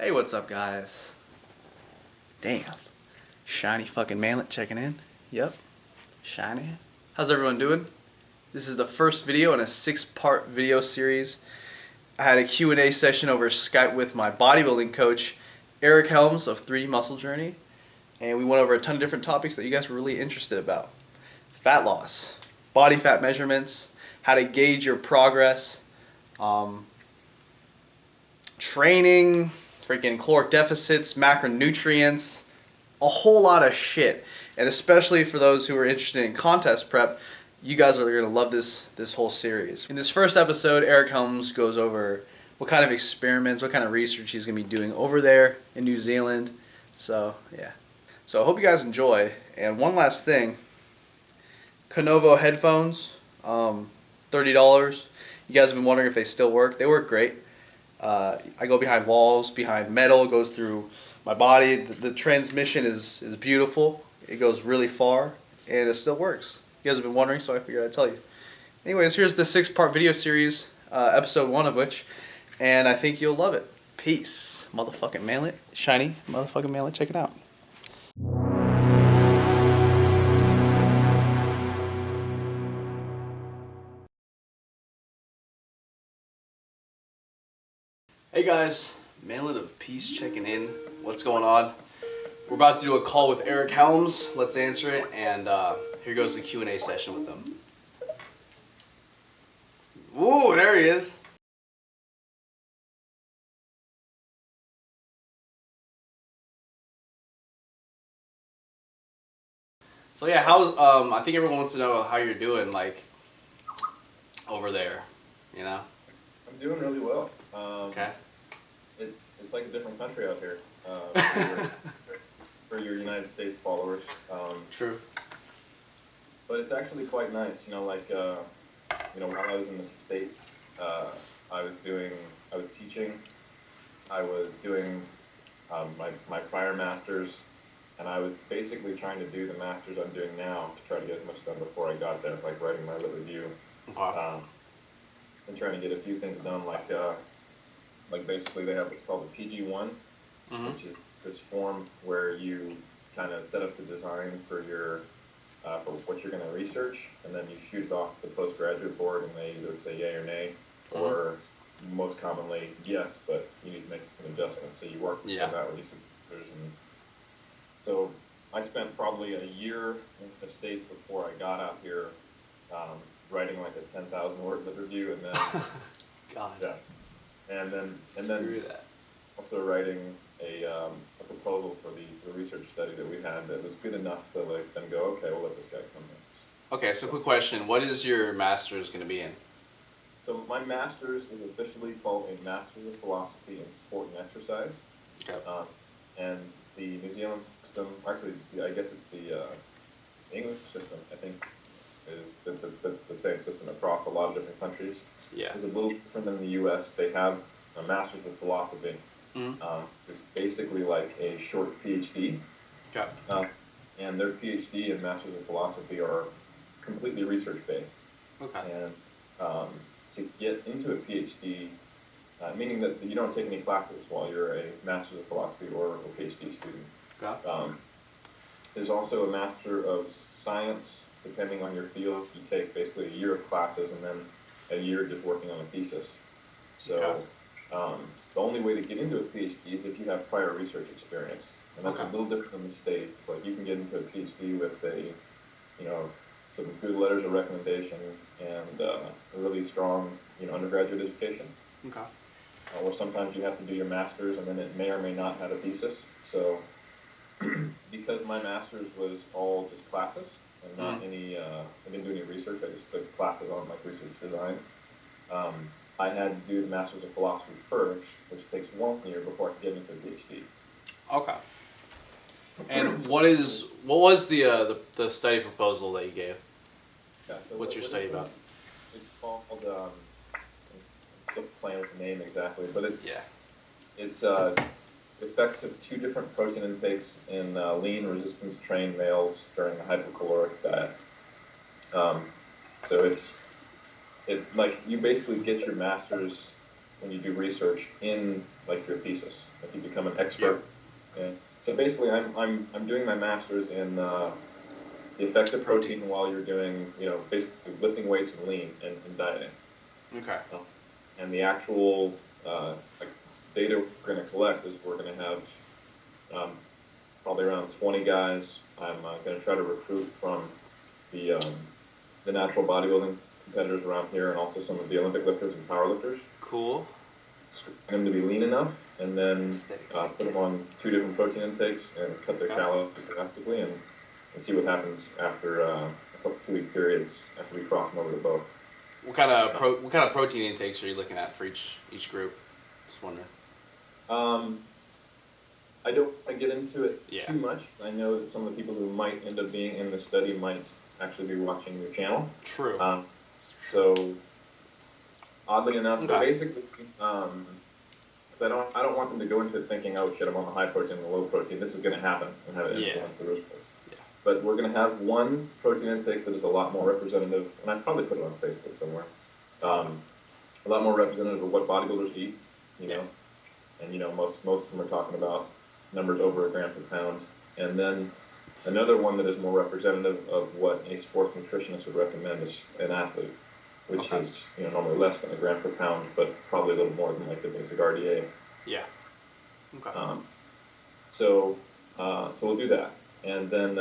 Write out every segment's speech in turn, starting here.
Hey, what's up, guys? Damn. Shiny fucking manlet checking in. Yep. Shiny. How's everyone doing? This is the first video in a 6-part video series. I had a Q&A session over Skype with my bodybuilding coach, ERIC HELMS of 3D Muscle Journey. And we went over a ton of different topics that you guys were really interested about. Fat loss, body fat measurements, how to gauge your progress, training, freaking caloric deficits, macronutrients, a whole lot of shit. And especially for those who are interested in contest prep, you guys are going to love this whole series. In this first episode, ERIC HELMS goes over what kind of experiments, what kind of research he's going to be doing over there in New Zealand. So, yeah. So I hope you guys enjoy. And one last thing, Lenovo headphones, $30. You guys have been wondering if they still work. They work great. I go behind walls, behind metal, it goes through my body. The transmission is beautiful. It goes really far, and it still works. You guys have been wondering, so I figured I'd tell you. Anyways, here's the 6-part video series, episode 1 of which, and I think you'll love it. Peace. Motherfucking manlet. Shiny motherfucking manlet. Check it out. Hey guys, Manlet of Peace checking in. What's going on? We're about to do a call with ERIC HELMS. Let's answer it, and here goes the Q&A session with them. Ooh, there he is. So yeah, how's I think everyone wants to know how you're doing, like over there, you know? I'm doing really well. Okay. It's like a different country out here for your United States followers. True. But it's actually quite nice. You know, like while I was in the States, I was teaching. I was doing my prior masters, and I was basically trying to do the masters I'm doing now to try to get as much done before I got there, like writing my lit review. Wow. And trying to get a few things done, like basically they have what's called a PG1, which is this form where you kind of set up the design for your for what you're going to research, and then you shoot it off to the postgraduate board, and they either say yay or nay, or most commonly yes, but you need to make some adjustments. So you work on that with these researchers, and so I spent probably a year in the States before I got out here, writing like a 10,000 word lit review, and then God. Yeah. And then also writing a proposal for the research study that we had that was good enough to then go, okay, we'll let this guy come in. Okay, so quick question. What is your master's going to be in? So my master's is officially called a Master's of Philosophy in Sport and Exercise. Okay. And the New Zealand system, actually, I guess it's the English system, I think, that's the same system across a lot of different countries. Yeah. It's a little different than the U.S. They have a Master's of Philosophy. It's basically like a short PhD. Okay. And their PhD and Masters of Philosophy are completely research-based. Okay. And to get into a PhD, meaning that you don't take any classes while you're a Master's of Philosophy or a PhD student. Okay. There's also a Master of Science. Depending on your field, you take basically a year of classes and then a year just working on a thesis. So the only way to get into a PhD is if you have prior research experience. And that's a little different in the States. Like you can get into a PhD with some good letters of recommendation and a really strong, undergraduate education. Okay. Or sometimes you have to do your master's and then it may or may not have a thesis. So because my master's was all just classes, and not any, I didn't do any research, I just took classes on research design. I had to do the Masters of Philosophy first, which takes 1 year before I could get into a PhD. Okay. And what was the study proposal that you gave? Yeah, so what's your study about? It's called, I'm still playing with the name exactly, but it's effects of 2 different protein intakes in lean resistance trained males during a hypocaloric diet. So you basically get your master's when you do research in your thesis. Like you become an expert. Yeah. And so basically, I'm doing my master's in the effect of protein while you're doing, basically lifting weights and lean and dieting. Okay. And the actual data we're going to collect is we're going to have probably around 20 guys. I'm going to try to recruit from the natural bodybuilding competitors around here and also some of the Olympic lifters and powerlifters. Cool. Them to be lean enough, and then put them on 2 different protein intakes and cut their calories drastically, and see what happens after a couple 2-week periods after we cross them over to both. What kind of protein intakes are you looking at for each group? Just wondering. I don't want to get into it too much. I know that some of the people who might end up being in the study might actually be watching your channel. True. So oddly enough, but basically, because I don't want them to go into it thinking, oh shit, I'm on the high protein and the low protein. This is going to happen and have an influence the results. Yeah. But we're going to have one protein intake that is a lot more representative, and I'd probably put it on Facebook somewhere. A lot more representative of what bodybuilders eat, know, and most of them are talking about numbers over a gram per pound, and then another one that is more representative of what a sports nutritionist would recommend is an athlete, which is normally less than a gram per pound, but probably a little more than like the basic RDA. Yeah. Okay. So we'll do that, and then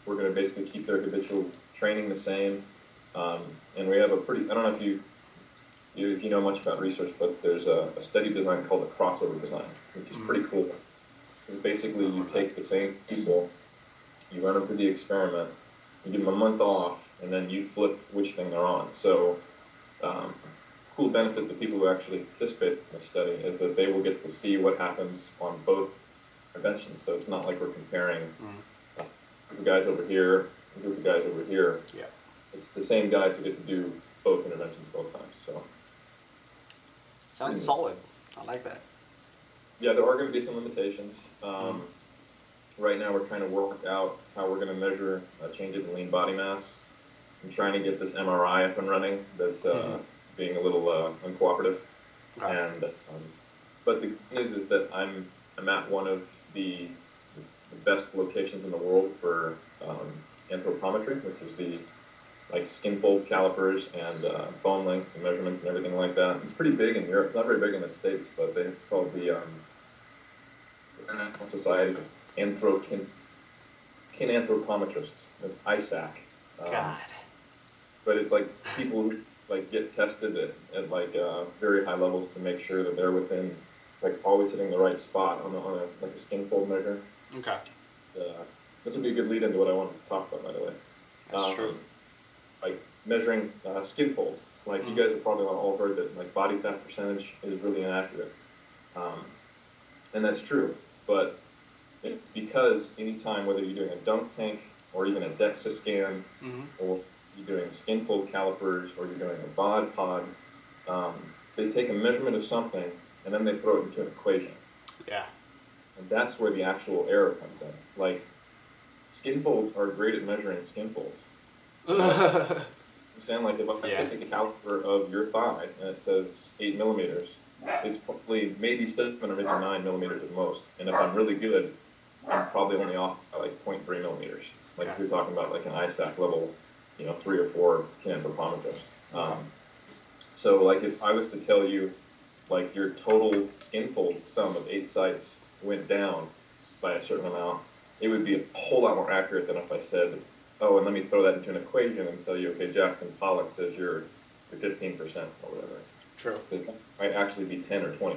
we're going to basically keep their habitual training the same, and we have a pretty. I don't know if you know much about research, but there's a study design called a crossover design, which is pretty cool. It's basically you take the same people, you run them through the experiment, you give them a month off, and then you flip which thing they're on. So, cool benefit to people who actually participate in the study is that they will get to see what happens on both interventions. So it's not like we're comparing a group of guys over here, a group of guys over here. Yeah. It's the same guys who get to do both interventions both times. So. Sounds solid. I like that. Yeah, there are going to be some limitations. Right now, we're trying to work out how we're going to measure a change in lean body mass. I'm trying to get this MRI up and running. That's being a little uncooperative. And but the good news is that I'm at one of the best locations in the world for anthropometry, which is the skin fold calipers and bone lengths and measurements and everything like that. It's pretty big in Europe. It's not very big in the States, but it's called the International Society of Anthropometrists. It's ISAC. God. But it's people who get tested at very high levels to make sure that they're within always hitting the right spot on a skin fold measure. Okay. This would be a good lead into what I want to talk about, by the way. That's true. Measuring skin folds. You guys have probably all heard that body fat percentage is really inaccurate. And that's true. But because anytime, whether you're doing a dunk tank or even a DEXA scan, or you're doing skin fold calipers or you're doing a bod pod, they take a measurement of something and then they throw it into an equation. Yeah. And that's where the actual error comes in. Skin folds are great at measuring skin folds. I'm saying if I take a caliper of your thigh and it says 8 millimeters, it's probably maybe 7 or maybe 9 millimeters at most. And if I'm really good, I'm probably only off by 0.3 millimeters. If you're talking about an ISAC level, 3 or 4 anthropometrist. So if I was to tell you, your total skin fold sum of 8 sites went down by a certain amount, it would be a whole lot more accurate than if I said, oh, and let me throw that into an equation and tell you, okay, Jackson Pollock says you're 15% or whatever. True. Because that might actually be 10 or 20%.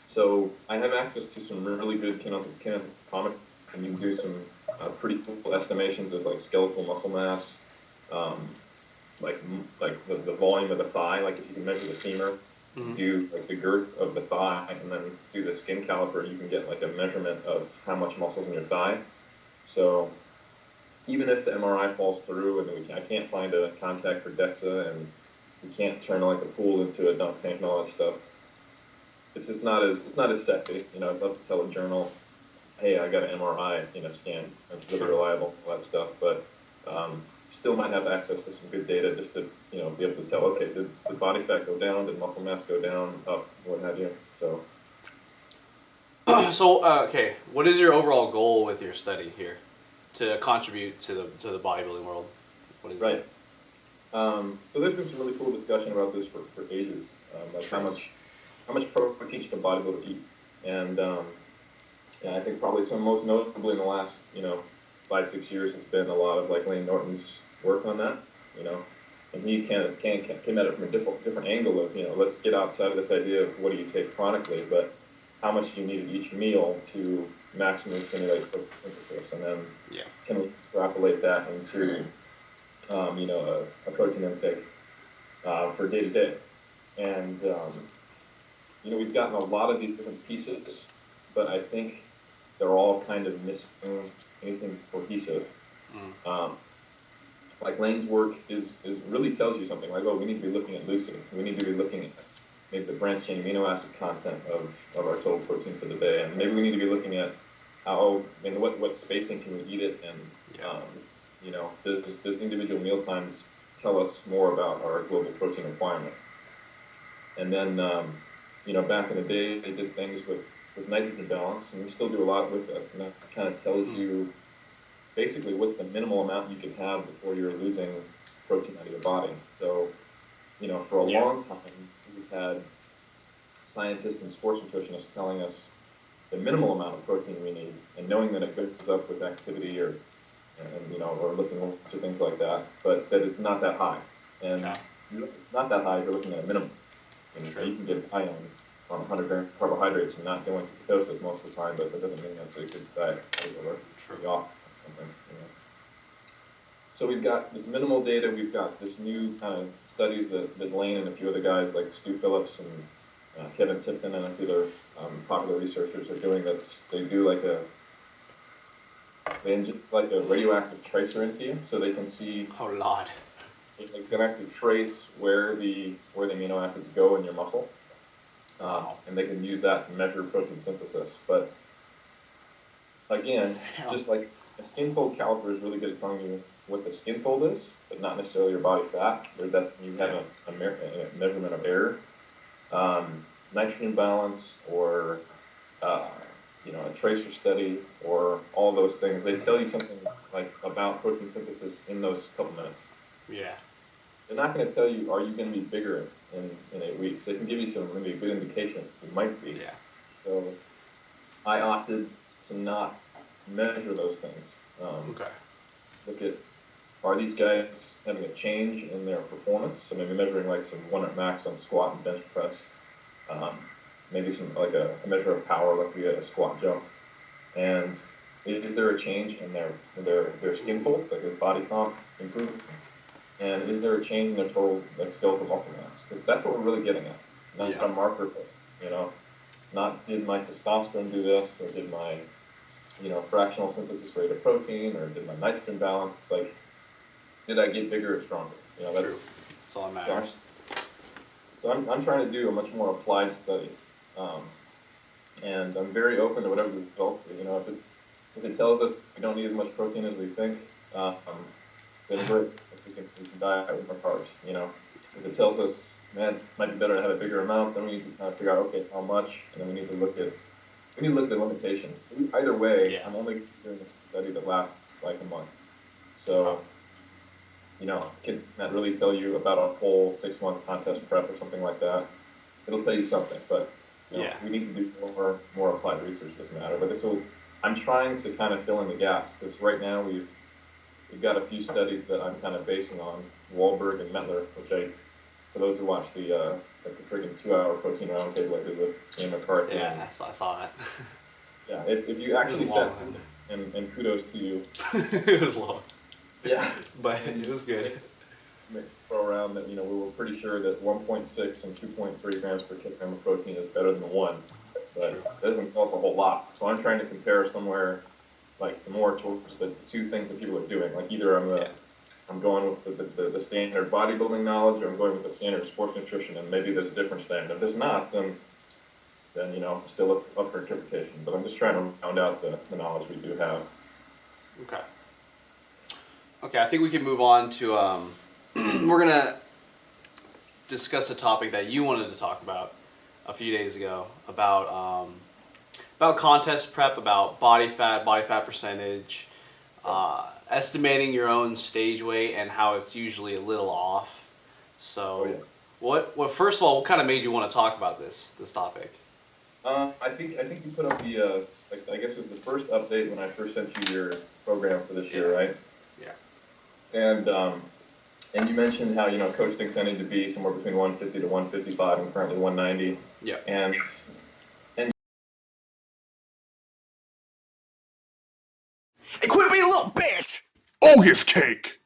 So I have access to some really good kinetometry, and you can do some pretty cool estimations of skeletal muscle mass, the volume of the thigh. If you can measure the femur, do the girth of the thigh, and then do the skin caliper, you can get a measurement of how much muscle's in your thigh. So even if the MRI falls through and I can't find a contact for DEXA and we can't turn a pool into a dunk tank and all that stuff, it's just not as sexy. I'd love to tell a journal, hey, I got an MRI, scan. It's really reliable, all that stuff. But still might have access to some good data just to be able to tell, okay, did body fat go down, did muscle mass go down, up, what have you. So So, okay, what is your overall goal with your study here to contribute to the bodybuilding world? What is Right. it? So there's been some really cool discussion about this for ages, like how much protein should a bodybuilder eat, and I think probably some most notably in the last 5-6 years has been a lot of like Lane Norton's work on that, and he came at it from a different angle of let's get outside of this idea of what do you take chronically, but how much do you need at each meal to maximally stimulate photosynthesis, and then can we extrapolate that into a protein intake for day to day. And, we've gotten a lot of these different pieces, but I think they're all kind of missing anything cohesive. Like Lane's work is really tells you something like, oh, we need to be looking at leucine. We need to be looking at maybe the branched chain amino acid content of our total protein for the day. And maybe we need to be looking at what spacing can we eat it, and does individual meal times tell us more about our global protein requirement? And then, back in the day, they did things with nitrogen balance, and we still do a lot with it. And that kind of tells you basically what's the minimal amount you can have before you're losing protein out of your body. So, for a long time, we've had scientists and sports nutritionists telling us the minimal amount of protein we need, and knowing that it goes up with activity or lifting weights or things like that, but that it's not that high. And it's not that high if you're looking at a minimum. And you can get high on 100 grams of carbohydrates and not go into ketosis most of the time, but that doesn't mean that's a good diet or be off something. So we've got this minimal data, we've got this new kind of studies that Lane and a few other guys like Stu Phillips and Kevin Tipton and a few other popular researchers are doing. They do they inject like a radioactive tracer into you, so they can see. Oh Lord. They can actually trace where the amino acids go in your muscle, and they can use that to measure protein synthesis. But again, just like a skin fold caliper is really good at telling you what the skin fold is, but not necessarily your body fat. That's when you have a measurement of error. Nitrogen balance or a tracer study or all those things, they tell you something like about protein synthesis in those couple minutes. Yeah. They're not going to tell you, are you going to be bigger in 8 weeks? They can give you maybe a good indication. You might be. Yeah. So I opted to not measure those things. Okay. Let's look at, are these guys having a change in their performance? So maybe measuring like some 1 rep max on squat and bench press. Maybe some like a measure of power, like we had a squat jump. And is there a change in their skin folds, like their body comp improvement? And is there a change in their total skeletal muscle mass? Because that's what we're really getting at. Not a marker, not did my testosterone do this, or did my fractional synthesis rate of protein, or did my nitrogen balance? It's like, did I get bigger or stronger? That's all that matters. So I'm trying to do a much more applied study, and I'm very open to whatever the results be. If it tells us we don't need as much protein as we think, then great. We can diet with more carbs. If it tells us, man, it might be better to have a bigger amount, then we need to kind of figure out, okay, how much, and then we need to look at the limitations. Either way, I'm only doing this study that lasts like a month. So, can that really tell you about a whole 6-month contest prep or something like that? It'll tell you something, but we need to do more applied research this matter. But I'm trying to kind of fill in the gaps, because right now we've got a few studies that I'm kind of basing on Wahlberg and Mettler, which for those who watch the freaking 2-hour protein roundtable I did with Ian McCarthy. Yeah, I saw that. Yeah, if you actually sat and kudos to you. It was long. Yeah. But it was good. Throw around that, we were pretty sure that 1.6 and 2.3 grams per kilogram of protein is better than 1, but it doesn't tell us a whole lot. So I'm trying to compare somewhere like to more towards the two things that people are doing. Like either I'm going with the standard bodybuilding knowledge, or I'm going with the standard sports nutrition, and maybe there's a different standard. If there's not, then it's still up for interpretation. But I'm just trying to round out the knowledge we do have. Okay, I think we can move on to we're gonna discuss a topic that you wanted to talk about a few days ago about about contest prep, about body fat percentage, estimating your own stage weight and how it's usually a little off. So, what first of all, what kind of made you want to talk about this topic? I think you put up the I guess it was the first update when I first sent you your program for this year, right? Yeah. And you mentioned how coach thinks I need to be somewhere between 150 to 155. I'm currently 190. Yeah. And Hey, quit being a little bitch! Ogus cake!